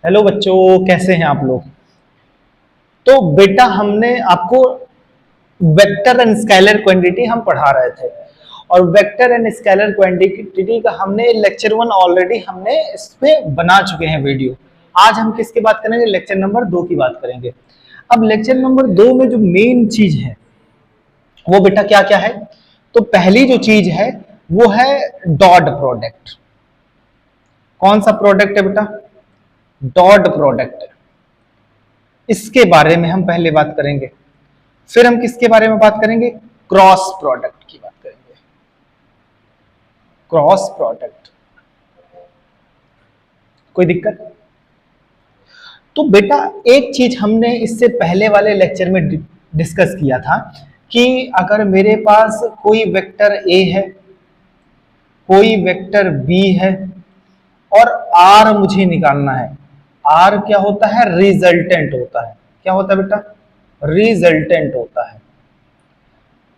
Hello बच्चों, कैसे हैं आप लोग। तो बेटा हमने आपको वेक्टर एंड स्केलर क्वांटिटी हम पढ़ा रहे थे और वेक्टर एंड स्केलर क्वांटिटी का हमने लेक्चर 1 ऑलरेडी हमने इस पे बना चुके हैं वीडियो। आज हम किसकी बात करेंगे? लेक्चर नंबर 2 की बात करेंगे। अब लेक्चर नंबर 2 में जो मेन चीज है वो बेटा क्या क्या है? तो पहली जो चीज है वो है डॉट प्रोडक्ट। कौन सा प्रोडक्ट है बेटा? Dot product. इसके बारे में हम पहले बात करेंगे। फिर हम किसके बारे में बात करेंगे? क्रॉस प्रोडक्ट की बात करेंगे। Cross product. कोई दिक्कत? तो बेटा एक चीज हमने इससे पहले वाले लेक्चर में डिस्कस किया था कि अगर मेरे पास कोई वेक्टर ए है, कोई वेक्टर बी है और आर मुझे निकालना है। आर क्या होता है? रिजल्टेंट होता है। क्या होता है बेटा? रिजल्टेंट होता है।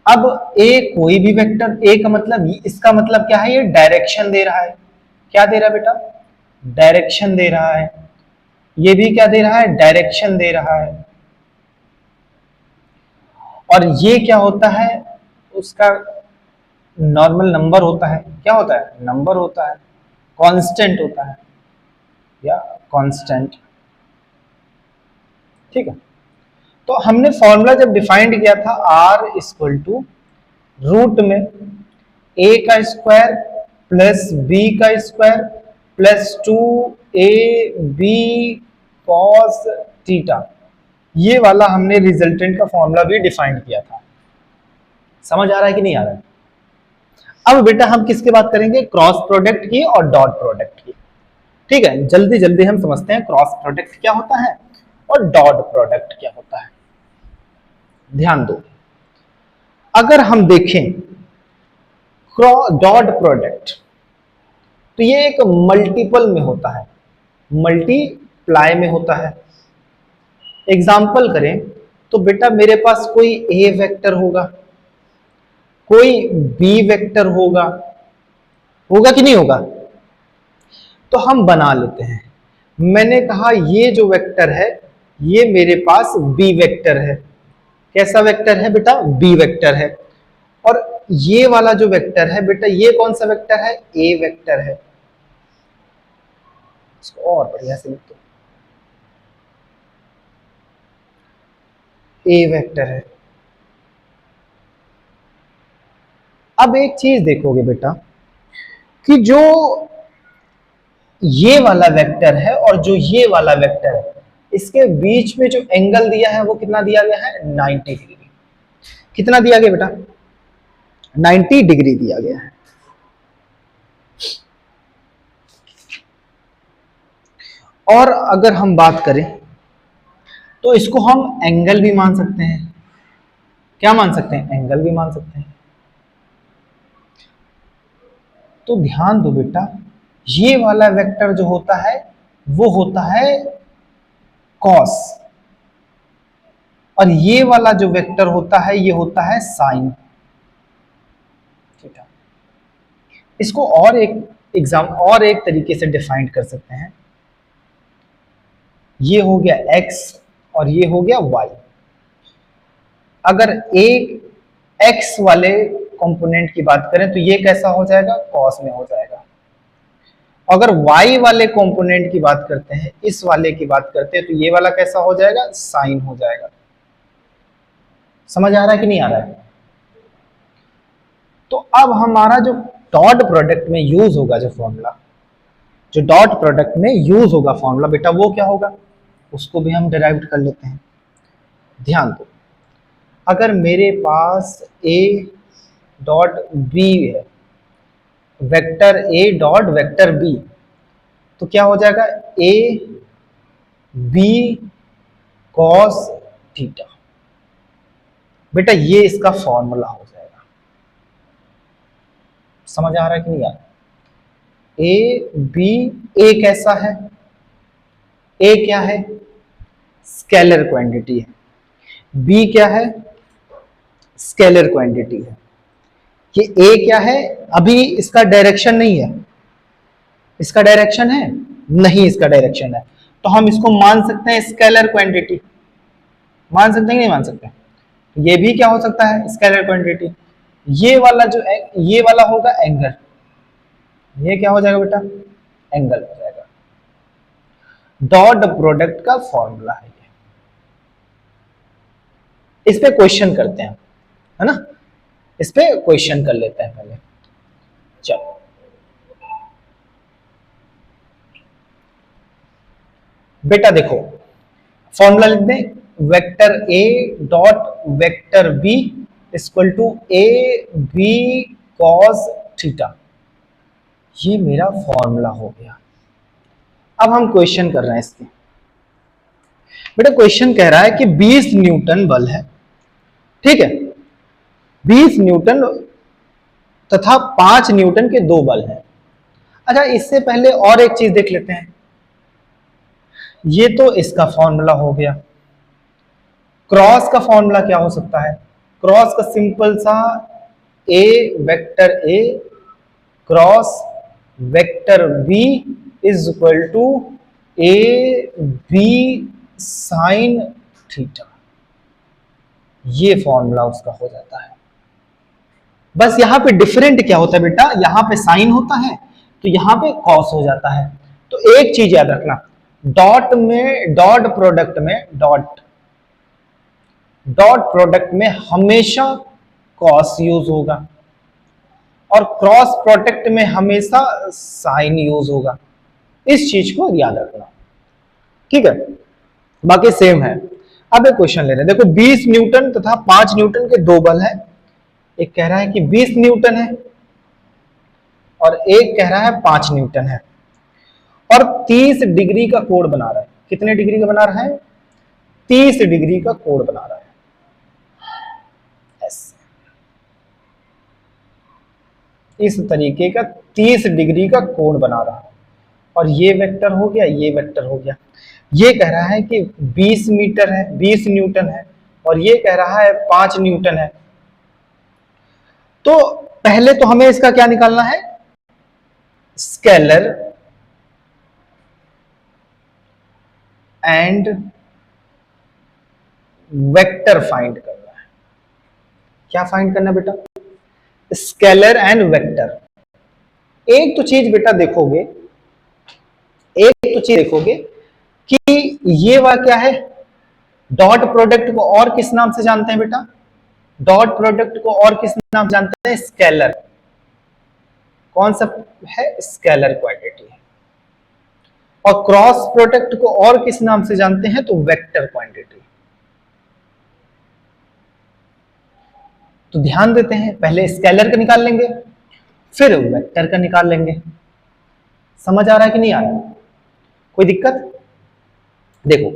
अब ए कोई भी वेक्टर, ए का मतलब, इसका मतलब क्या है? ये डायरेक्शन दे रहा है। क्या दे रहा है बेटा? डायरेक्शन दे रहा है। ये भी क्या दे रहा है? डायरेक्शन दे रहा है। और ये क्या होता है? उसका नॉर्मल नंबर होता है। क्या होता है? नंबर होता है। कांस्टेंट होता है या कांस्टेंट। ठीक है। तो हमने फॉर्मूला जब डिफाइंड किया था आर इक्वल टू रूट में ए का स्क्वायर प्लस बी का square plus 2ab cos theta, ये वाला हमने रिजल्टेंट का फॉर्मूला भी डिफाइंड किया था। समझ आ रहा है कि नहीं आ रहा है? अब बेटा हम किसकी बात करेंगे? क्रॉस प्रोडक्ट की और डॉट प्रोडक्ट की। ठीक है, जल्दी जल्दी हम समझते हैं क्रॉस प्रोडक्ट क्या होता है और डॉट प्रोडक्ट क्या होता है। ध्यान दो, अगर हम देखें डॉट प्रोडक्ट तो ये एक मल्टीपल में होता है, मल्टीप्लाई में होता है। एग्जाम्पल करें तो बेटा मेरे पास कोई ए वेक्टर होगा, कोई बी वेक्टर होगा, होगा कि नहीं होगा? तो हम बना लेते हैं। मैंने कहा ये जो वेक्टर है ये मेरे पास बी वेक्टर है। कैसा वेक्टर है बेटा? बी वेक्टर है। और ये वाला जो वेक्टर है बेटा, ये कौन सा वेक्टर है? ए वेक्टर है। इसको और बढ़िया से लिख दो, ए वेक्टर है। अब एक चीज देखोगे बेटा कि जो ये वाला वेक्टर है और जो ये वाला वेक्टर है, इसके बीच में जो एंगल दिया है वो कितना दिया गया है? 90 डिग्री। कितना दिया गया बेटा? 90 डिग्री दिया गया है। और अगर हम बात करें तो इसको हम एंगल भी मान सकते हैं। क्या मान सकते हैं? एंगल भी मान सकते हैं। तो ध्यान दो बेटा, ये वाला वेक्टर जो होता है वो होता है कॉस, और ये वाला जो वेक्टर होता है ये होता है साइन। ठीक है, इसको और एक तरीके से डिफाइन कर सकते हैं। ये हो गया x और ये हो गया y। अगर एक x वाले कंपोनेंट की बात करें तो ये कैसा हो जाएगा? कॉस में हो जाएगा। अगर y वाले कंपोनेंट की बात करते हैं, इस वाले की बात करते हैं, तो ये वाला कैसा हो जाएगा? साइन हो जाएगा। समझ आ रहा है कि नहीं आ रहा है? तो अब हमारा जो डॉट प्रोडक्ट में यूज होगा जो फॉर्मूला, जो डॉट प्रोडक्ट में यूज होगा फॉर्मूला बेटा, वो क्या होगा? उसको भी हम डिराइव कर लेते हैं। ध्यान दो, अगर मेरे पास a डॉट b है, vector a dot vector b, तो क्या हो जाएगा? a b cos theta. बेटा ये इसका फॉर्मूला हो जाएगा। समझ आ रहा है कि नहीं आ रहा? a b, a कैसा है? a क्या है? स्केलर क्वांटिटी है। b क्या है? स्केलर क्वांटिटी है। ये a क्या है? अभी इसका डायरेक्शन नहीं है। इसका डायरेक्शन है? नहीं, इसका डायरेक्शन है। तो हम इसको मान सकते हैं स्केलर क्वांटिटी, मान सकते हैं कि नहीं मान सकते? ये भी क्या हो सकता है? Scalar quantity. ये वाला जो ये वाला होगा एंगल, ये क्या हो जाएगा बेटा? एंगल हो जाएगा। डॉट प्रोडक्ट का फॉर्मूला है ये। इस पे क्वेश्चन करते हैं, है ना? इस पे क्वेश्चन कर लेते हैं पहले। चलो बेटा देखो, फॉर्मूला लिख दें, vector A dot vector B equal to A B cos theta. ये मेरा फॉर्मूला हो गया। अब हम क्वेश्चन कर रहे हैं इसके। बेटा क्वेश्चन कह रहा है कि 20 न्यूटन बल है, ठीक है, 20 न्यूटन तथा 5 न्यूटन के दो बल हैं। अच्छा, इससे पहले और एक चीज देख लेते हैं। ये तो इसका फॉर्मूला हो गया। क्रॉस का फॉर्मूला क्या हो सकता है? क्रॉस का सिंपल सा A vector A cross vector B is equal to A B sine theta. ये फॉर्मूला उसका हो जाता है। बस यहां पे डिफरेंट क्या होता है बेटा? यहां पे साइन होता है तो यहां पे कॉस हो जाता है। तो एक चीज याद रखना, डॉट में, डॉट प्रोडक्ट में, डॉट प्रोडक्ट में हमेशा कॉस यूज होगा और क्रॉस प्रोडक्ट में हमेशा साइन यूज होगा। इस चीज को याद रखना, ठीक है? बाकी सेम है। अब एक क्वेश्चन ले रहे हैं, देखो 20 न्यूटन तथा 5 न्यूटन के दो बल है। एक कह रहा है कि 20 न्यूटन है और एक कह रहा है 5 न्यूटन है और 30 डिग्री का कोण बना रहा है। कितने डिग्री का बना रहा है? 30 डिग्री का कोण बना रहा है। इस तरीके का 30 डिग्री का कोण बना रहा है और ये वेक्टर हो गया, ये वेक्टर हो गया। ये कह रहा है कि 20 मीटर है, 20 न्यूटन है और ये कह रहा है 5 न्यूटन है। तो पहले तो हमें इसका क्या निकालना है? स्केलर एंड वेक्टर फाइंड करना है। क्या फाइंड करना बेटा? Scalar and vector. एक तो चीज बेटा देखोगे, एक तो चीज देखोगे कि ये वाला क्या है? डॉट प्रोडक्ट को और किस नाम से जानते हैं बेटा? डॉट प्रोडक्ट को और किस नाम से जानते हैं? स्केलर। कौन सा है? स्केलर क्वांटिटी है। और क्रॉस प्रोडक्ट को और किस नाम से जानते हैं? तो वेक्टर क्वांटिटी। तो ध्यान देते हैं, पहले स्केलर का निकाल लेंगे फिर वेक्टर का निकाल लेंगे। समझ आ रहा है कि नहीं आ रहा? कोई दिक्कत? देखो,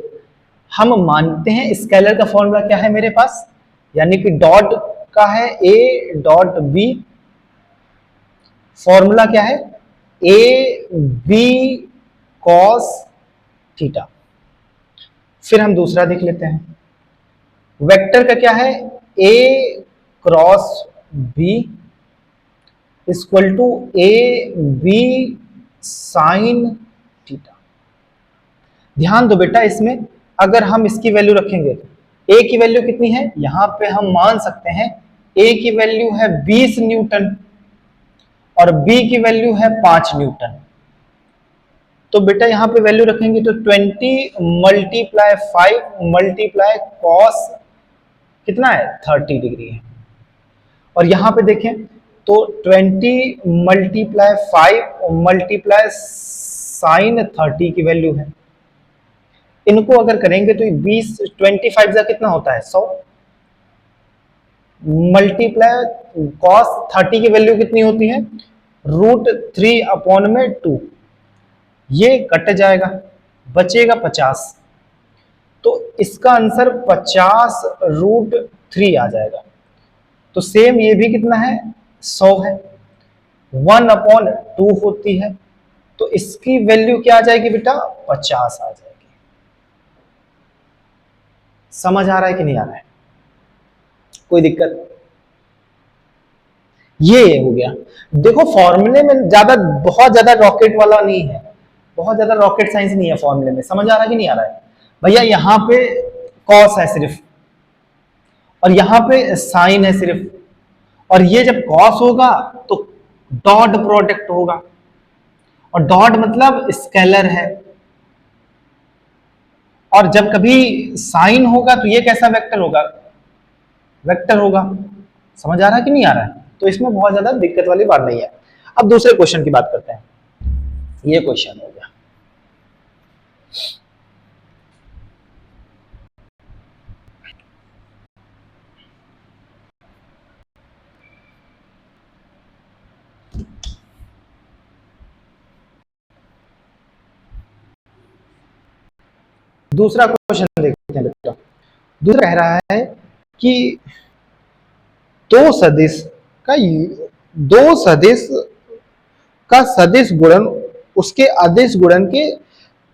हम मानते हैं स्केलर का फॉर्मूला क्या है मेरे पास, यानी कि डॉट का है ए डॉट बी, फॉर्मूला क्या है? A B cos theta. फिर हम दूसरा देख लेते हैं, वेक्टर का क्या है? A cross B equal to A B sine theta. ध्यान दो बेटा, इसमें अगर हम इसकी वैल्यू रखेंगे, ए की वैल्यू कितनी है? यहां पे हम मान सकते हैं ए की वैल्यू है 20 न्यूटन और बी की वैल्यू है 5 न्यूटन। तो बेटा यहां पे वैल्यू रखेंगे तो 20 मल्टीप्लाई 5 मल्टीप्लाई कॉस कितना है? 30 डिग्री है। और यहां पे देखें तो 20 मल्टीप्लाई 5 मल्टीप्लाई साइन 30 की वैल्यू है। इनको अगर करेंगे तो 20 25 का कितना होता है? 100 मल्टीप्लाई कॉस 30 की वैल्यू कितनी होती है? √3/2। ये कट जाएगा, बचेगा 50। तो इसका आंसर 50√3 आ जाएगा। तो सेम ये भी कितना है? 100 है, 1/2 होती है। तो इसकी वैल्यू क्या आ जाएगी बेटा? 50 आ जाएगी। समझ आ रहा है कि नहीं आ रहा है? कोई दिक्कत? ये हो गया। देखो फॉर्मूले में ज्यादा, बहुत ज्यादा रॉकेट वाला नहीं है, बहुत ज्यादा रॉकेट साइंस नहीं है फॉर्मूले में, समझ आ रहा है कि नहीं आ रहा है भैया। यहाँ पे कॉस है सिर्फ, और यहाँ पे साइन है सिर्फ, और ये जब कॉस होगा तो डॉट प्रोडक्ट होगा, और डॉट मतलब स्केलर है, और जब कभी साइन होगा तो ये कैसा वेक्टर होगा, वेक्टर होगा। समझ आ रहा है कि नहीं आ रहा है? तो इसमें बहुत ज्यादा दिक्कत वाली बात नहीं है। अब दूसरे क्वेश्चन की बात करते हैं। ये क्वेश्चन हो गया, दूसरा क्वेश्चन देखते हैं बेटा। दूसरा कह रहा है कि दो सदिश का दो सदिश का सदिश गुणन उसके अदिश गुणन के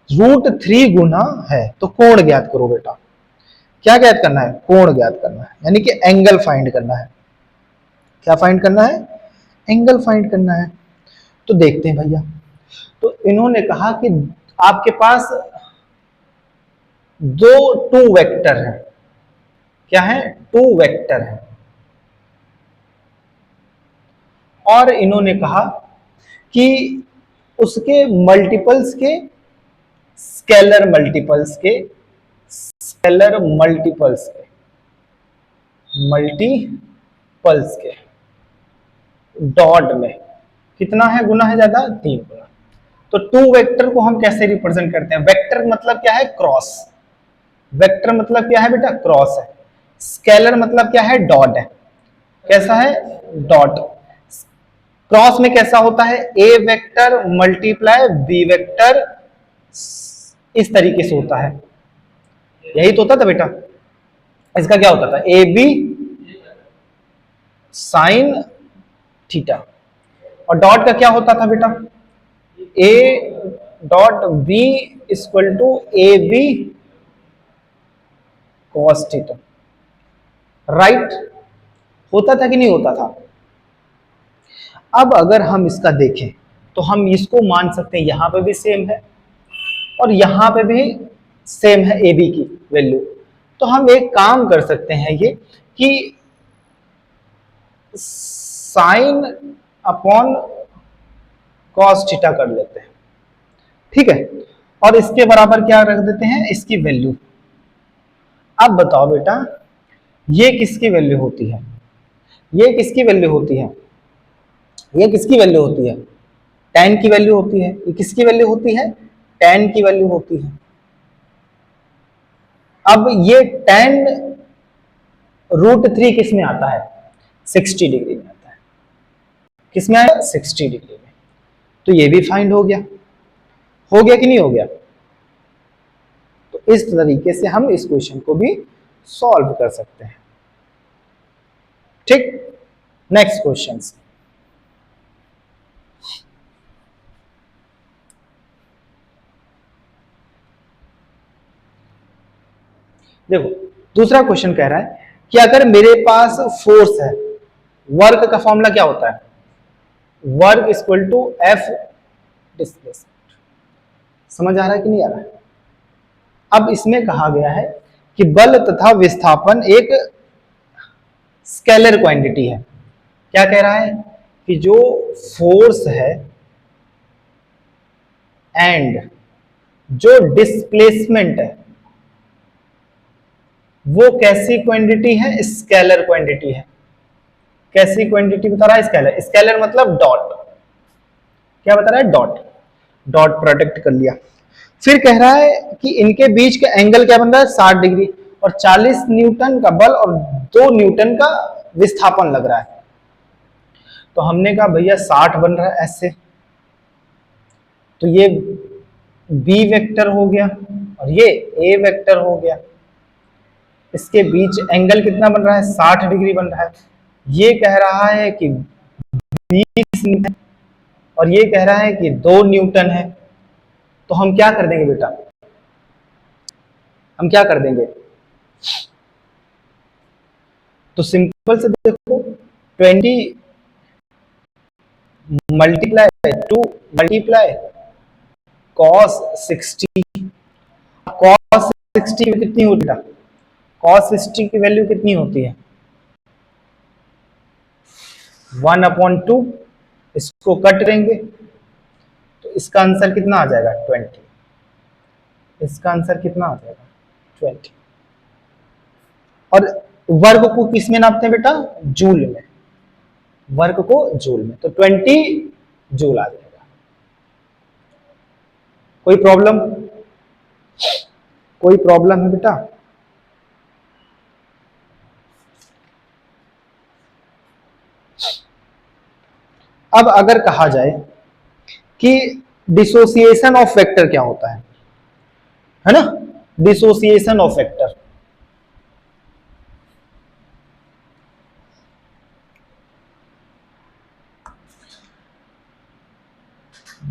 √3 गुना है, तो कोण ज्ञात करो बेटा। क्या ज्ञात करना है? कोण ज्ञात करना है, यानी कि एंगल फाइंड करना है। क्या फाइंड करना है? एंगल फाइंड करना है। तो देखते हैं भैया, तो इन्होंने कहा कि आपके पास दो टू वेक्टर है। क्या है? टू वेक्टर है। और इन्होंने कहा कि उसके मल्टीपल्स के स्केलर मल्टीपल्स के स्केलर मल्टीपल्स के डॉट में कितना है गुना है ज्यादा? 3 गुना। तो टू वेक्टर को हम कैसे रिप्रेजेंट करते हैं? वेक्टर मतलब क्या है? क्रॉस। वेक्टर मतलब क्या है बेटा? क्रॉस है। स्केलर मतलब क्या है? डॉट है। कैसा है? डॉट। क्रॉस में कैसा होता है? ए वेक्टर मल्टीप्लाई बी वेक्टर, इस तरीके से होता है। यही तो होता था बेटा। इसका क्या होता था? A B sine theta. और डॉट का क्या होता था बेटा? A dot B equal to A B cos theta. Right? होता था कि नहीं होता था? अब अगर हम इसका देखें तो हम इसको मान सकते हैं यहां पे भी सेम है और यहां पे भी सेम है ए बी की वैल्यू। तो हम एक काम कर सकते हैं ये कि साइन अपॉन कॉस थीटा कर लेते हैं, ठीक है। और इसके बराबर क्या रख देते हैं? इसकी वैल्यू। अब बताओ बेटा, ये किसकी वैल्यू होती है? ये किसकी वैल्यू होती है? ये किसकी वैल्यू होती है? tan की वैल्यू होती है। ये किसकी वैल्यू होती है? tan की वैल्यू होती है। अब ये tan √3 किस में आता है? 60 डिग्री में आता है। किस में आया? 60 डिग्री में। तो ये भी फाइंड हो गया। हो गया कि नहीं हो गया? तो इस तरीके से हम इस क्वेश्चन को भी सॉल्व कर सकते हैं, ठीक। नेक्स्ट क्वेश्चन, देखो दूसरा क्वेश्चन कह रहा है कि अगर मेरे पास फोर्स है, वर्क का फॉर्मूला क्या होता है? Work equal to F displacement. समझ आ रहा है कि नहीं आ रहा है? अब इसमें कहा गया है कि बल तथा विस्थापन एक स्केलर क्वांटिटी है। क्या कह रहा है? कि जो फोर्स है एंड जो डिस्प्लेसमेंट है वो कैसी क्वांटिटी है? स्केलर क्वांटिटी है। कैसी क्वांटिटी बता रहा है? स्केलर। स्केलर मतलब डॉट। क्या बता रहा है? डॉट। डॉट प्रोडक्ट कर लिया। फिर कह रहा है कि इनके बीच का एंगल क्या बन रहा है? 60 डिग्री, और 40 न्यूटन का बल और 2 न्यूटन का विस्थापन लग रहा है। तो हमने कहा भैया 60 बन रहा है ऐसे, तो ये बी वेक्टर हो गया और ये ए वेक्टर हो गया। इसके बीच एंगल कितना बन रहा है? 60 डिग्री बन रहा है। ये कह रहा है कि 20 न्यूटन और ये कह रहा है कि 2 न्यूटन है। तो हम क्या कर देंगे बेटा? हम क्या कर देंगे? तो सिंपल से देखो, 20 मल्टीप्लाई 2 मल्टीप्लाई cos 60, cos 60 में कितनी होती है? cos 60 की वैल्यू कितनी होती है? 1/2, इसको कट करेंगे तो इसका आंसर कितना आ जाएगा? 20। इसका आंसर कितना आ जाएगा? 20। और वर्ग को किस में नापते हैं बेटा? जूल में। वर्ग को जूल में, तो 20 जूल आ जाएगा। कोई प्रॉब्लम? कोई प्रॉब्लम है बेटा? अब अगर कहा जाए कि डिसोसिएशन ऑफ वेक्टर क्या होता है ना? Dissociation of vector,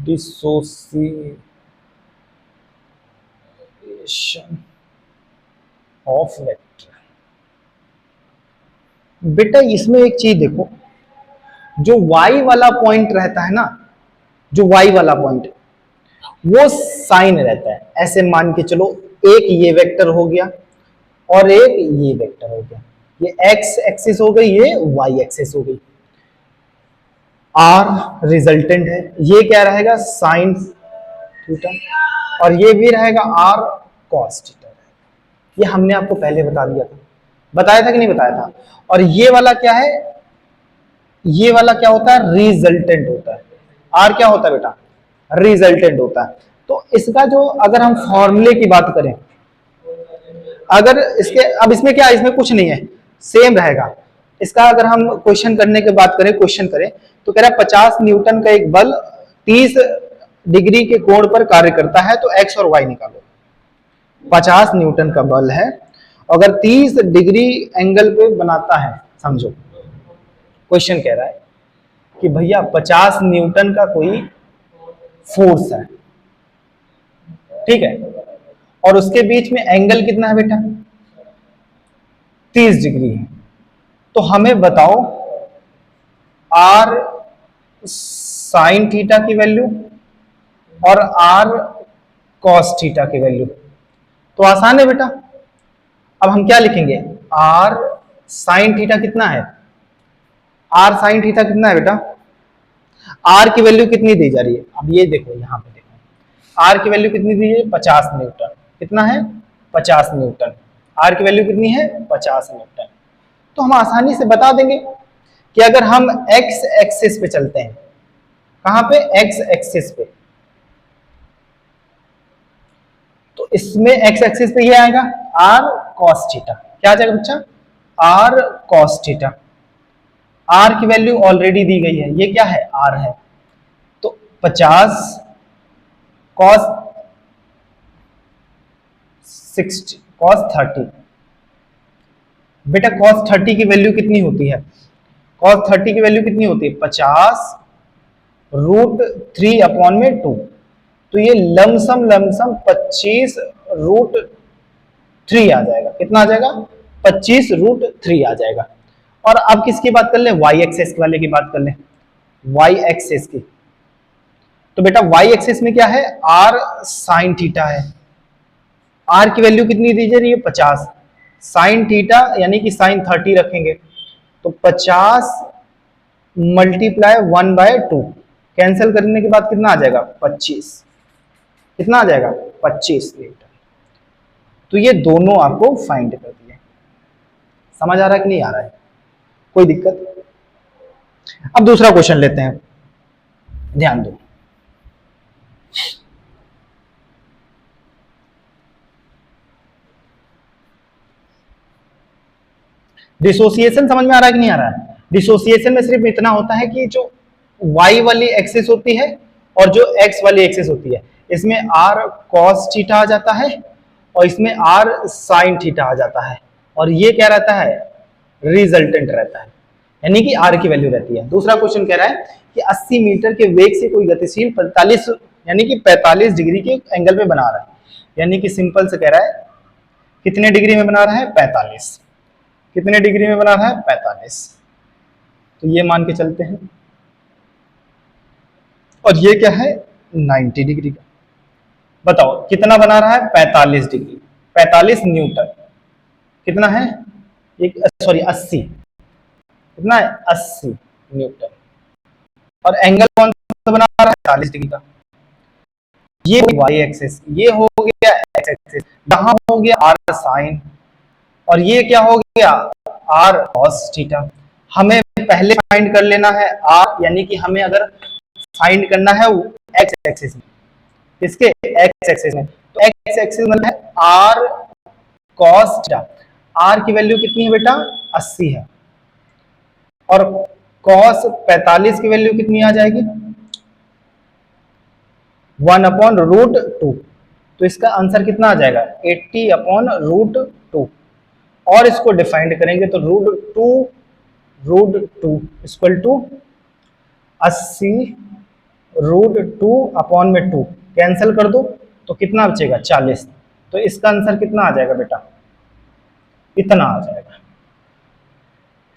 dissociation of vector. बेटा इसमें एक चीज देखो, जो y वाला पॉइंट रहता है ना, जो y वाला पॉइंट, वो साइन रहता है। ऐसे मान के चलो, एक ये वेक्टर हो गया और एक ये वेक्टर हो गया, ये x एक्सिस हो गई, ये y एक्सिस हो गई। r रिजल्टेंट है, ये क्या रहेगा? साइन थीटा, और ये भी रहेगा r cos थीटा। ये हमने आपको पहले बता दिया था, बताया था कि नहीं बताया था? और ये वाला क्या है? ये वाला क्या होता है? रिजल्टेंट होता है। आर क्या होता है बेटा? रिजल्टेंट होता है। तो इसका जो, अगर हम फॉर्मूले की बात करें, अगर इसके, अब इसमें क्या है? इसमें कुछ नहीं है, सेम रहेगा। इसका अगर हम क्वेश्चन करने की बात करें, क्वेश्चन करें तो कह रहा है 50 न्यूटन का एक बल 30 डिग्री के कोण पर कार्य करता है, तो एक्स और वाई निकालो। 50 न्यूटन का बल है, अगर 30 डिग्री एंगल पे बनाता है, समझो क्वेश्चन कह रहा है कि भैया 50 न्यूटन का कोई फोर्स है, ठीक है, और उसके बीच में एंगल कितना है बेटा? 30 डिग्री है। तो हमें बताओ आर साइन थीटा की वैल्यू और आर कॉस थीटा की वैल्यू। तो आसान है बेटा। अब हम क्या लिखेंगे? आर साइन थीटा कितना है? आर साइन थीटा कितना है बेटा? आर की वैल्यू कितनी दी जा रही है? अब ये देखो, यहां पे देखो, आर की वैल्यू कितनी दी है? 50 न्यूटन। कितना है? 50 न्यूटन। आर की वैल्यू कितनी है? 50 न्यूटन। तो हम आसानी से बता देंगे कि अगर हम एक्स एक्सिस पे चलते हैं, कहां पे? एक्स एक्सिस पे, तो इसमें एक्स एक्सिस पे ये आएगा आर कॉस थीटा। क्या आ जाएगा बच्चा? R cos theta. आर की वैल्यू ऑलरेडी दी गई है, ये क्या है? आर है। तो 50 कॉस 60 कॉस 30। बेटा कॉस 30 की वैल्यू कितनी होती है? कॉस 30 की वैल्यू कितनी होती है? 50 रूट 3/2। तो ये लमसम 25 रूट 3 आ जाएगा। कितना आ जाएगा? 25 रूट 3 आ जाएगा। और अब किसकी बात कर ले? वाई एक्सेस वाले की बात कर ले, वाई एक्सेस की। तो बेटा वाई एक्सेस में क्या है? आर साइन थीटा है। आर की वैल्यू कितनी दी जा रही है? 50। साइन थीटा यानी कि साइन 30 रखेंगे, तो 50 मल्टीप्लाई 1/2, कैंसिल करने के बाद कितना आ जाएगा? 25। कितना आ जाएगा? 25 न्यूटन। तो ये दोनों आपको फाइंड कर दिए। समझ आ रहा है कि नहीं आ रहा है? कोई दिक्कत? अब दूसरा क्वेश्चन लेते हैं, ध्यान दो। डिसोसिएशन समझ में आ रहा है कि नहीं आ रहा है? डिसोसिएशन में सिर्फ इतना होता है कि जो y वाली एक्सिस होती है और जो x वाली एक्सिस होती है, इसमें r cos थीटा आ जाता है और इसमें r sin थीटा आ जाता है, और ये क्या रहता है? रिजल्टेंट रहता है, यानी कि r की वैल्यू रहती है। दूसरा क्वेश्चन कह रहा है कि 80 मीटर के वेग से कोई गतिशील 45 यानी कि 45 डिग्री के एंगल पे बना रहा है, यानी कि सिंपल से कह रहा है कितने डिग्री में बना रहा है? 45। कितने डिग्री में बना रहा है? 45। तो ये मान के चलते हैं, और ये क्या है? 90 डिग्री का। बताओ कितना बना रहा है, 45 डिग्री, 45 न्यूटन, कितना है, एक सॉरी 80, कितना है 80 न्यूटन, और एंगल कौन सा बना रहा है, 40 डिग्री का। ये वाई एक्सिस, ये हो गया एक्स एक्सिस, यहां हो गया आर साइन, और ये क्या हो गया आर कॉस थीटा। हमें पहले फाइंड कर लेना है आर, यानी कि हमें अगर फाइंड करना है एक्स एक्सिस में, किसके एक्स एक्सिस में, तो एक्स एक्सिस में है आर कॉस थीटा। आर की वैल्यू कितनी है बेटा 80 है, और कॉस 45 की वैल्यू कितनी आ जाएगी 1/√2, तो इसका आंसर कितना आ जाएगा 80/√2, और इसको डिफाइंड करेंगे तो √2 इक्वल टू 80√2/2 कैंसिल कर दो तो कितना बचेगा 40, तो इसका आंसर कितना आ जाएगा बेटा, इतना आ जाएगा।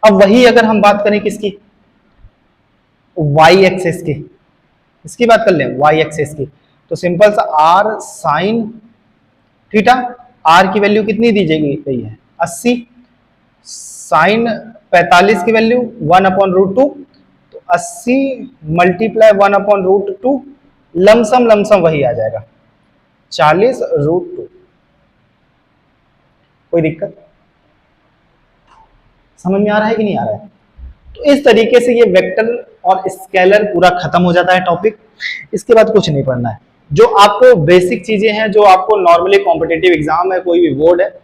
अब वही अगर हम बात करें किसकी, वाई एक्सिस की, इसकी बात कर लें वाई एक्सिस की, तो सिंपल सा आर साइन थीटा, आर की वैल्यू कितनी दी गई है 80, साइन 45 की वैल्यू 1/√2, तो 80 मल्टीप्लाई 1/√2, लमसम वही आ जाएगा 40√2। कोई दिक्कत समझ में आ रहा है कि नहीं आ रहा है? तो इस तरीके से ये वेक्टर और स्केलर पूरा खत्म हो जाता है टॉपिक। इसके बाद कुछ नहीं पढ़ना है, जो आपको बेसिक चीजें हैं जो आपको नॉर्मली कॉम्पिटिटिव एग्जाम है, कोई भी बोर्ड है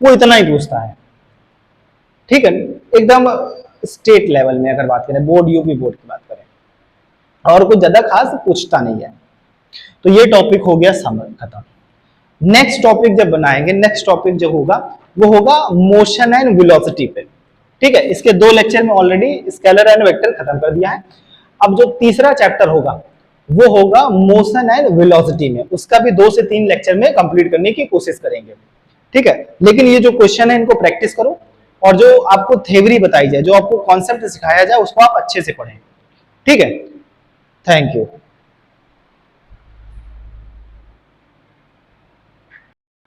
वो इतना ही पूछता है, ठीक है, एकदम स्टेट लेवल में अगर बात करें, बोर्ड यूपी बोर्ड की बात करें, और कुछ ज्यादा खास पूछता नहीं है। तो ये टॉपिक हो गया खत्म। नेक्स्ट टॉपिक जब बनाएंगे, नेक्स्ट टॉपिक जो होगा वो होगा मोशन एंड वेलोसिटी पे, ठीक है। इसके 2 लेक्चर में ऑलरेडी स्केलर एंड वेक्टर खत्म कर दिया है। अब जो तीसरा चैप्टर होगा वो होगा मोशन एंड वेलोसिटी में, उसका भी 2 से 3 लेक्चर में कंप्लीट करने की कोशिश करेंगे, ठीक है। लेकिन ये जो क्वेश्चन है इनको प्रैक्टिस करो, और जो आपको थ्योरी बताई जाए, जो आपको कॉन्सेप्ट सिखाया जाए उसको आप अच्छे से पढ़ें, ठीक है। Thank you.